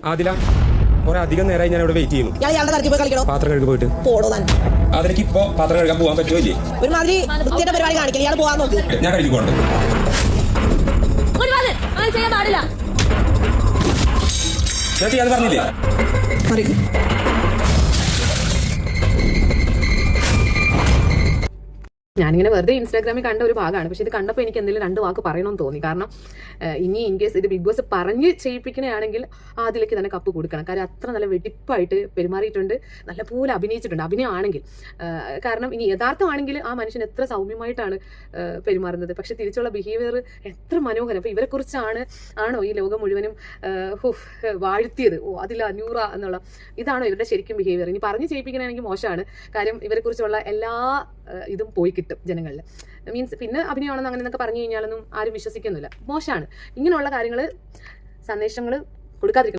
ആദില കുറെ അധികം നേരമായി ഞാൻ ഇവിടെ വെയിറ്റ് ചെയ്യുന്നു. പാത്രം കഴുകി പോയിട്ട് അതിലേക്ക് ഇപ്പൊ പാത്രം കഴുകാൻ പോകാൻ പറ്റുമോ ഇല്ലേ? ഒരുമാതിരി വൃത്തിയുടെ പരിപാടി കാണിക്കില്ല. ഇയാൾ പോകാൻ നോക്ക്. ഞാൻ കഴുകിക്കോണ്ട് ഞാൻ ചെയ്യാതെ പറഞ്ഞില്ലേ? ഞാനിങ്ങനെ വെറുതെ ഇൻസ്റ്റാഗ്രാമിൽ കണ്ട ഒരു ഭാഗമാണ്. പക്ഷെ ഇത് കണ്ടപ്പോൾ എനിക്ക് എന്തെങ്കിലും 2 വാക്ക് പറയണമെന്ന് തോന്നി. കാരണം ഇനി ഇൻ കേസ് ഇത് ബിഗ് ബോസ് പറഞ്ഞ് ചെയ്യിപ്പിക്കണമെങ്കിൽ അതിലേക്ക് തന്നെ കപ്പ് കൊടുക്കണം. കാര്യം അത്ര നല്ല വെടിപ്പായിട്ട് പെരുമാറിയിട്ടുണ്ട്, നല്ലപോലെ അഭിനയിച്ചിട്ടുണ്ട് അഭിനയമാണെങ്കിൽ. കാരണം ഇനി യഥാർത്ഥമാണെങ്കിൽ ആ മനുഷ്യൻ എത്ര സൗമ്യമായിട്ടാണ് പെരുമാറുന്നത്, പക്ഷെ തിരിച്ചുള്ള ബിഹേവിയർ എത്ര മനോഹരം. അപ്പോൾ ആണോ ഈ ലോകം മുഴുവനും വാഴ്ത്തിയത്? അതിൽ അനൂറ എന്നുള്ള ഇതാണോ ഇവരുടെ ശരിക്കും ബിഹേവിയർ? ഇനി പറഞ്ഞ് ചെയ്യിപ്പിക്കണമെങ്കിൽ മോശമാണ്. കാര്യം ഇവരെക്കുറിച്ചുള്ള എല്ലാ ഇതും പോയി കിട്ടും ജനങ്ങളിൽ. മീൻസ് പിന്നെ അഭിനയമാണെന്ന് അങ്ങനെ എന്നൊക്കെ പറഞ്ഞു കഴിഞ്ഞാലൊന്നും ആരും വിശ്വസിക്കുന്നില്ല. മോശമാണ്. ഇങ്ങനെയുള്ള കാര്യങ്ങൾ സന്ദേശങ്ങൾ കൊടുക്കാതിരിക്കണം.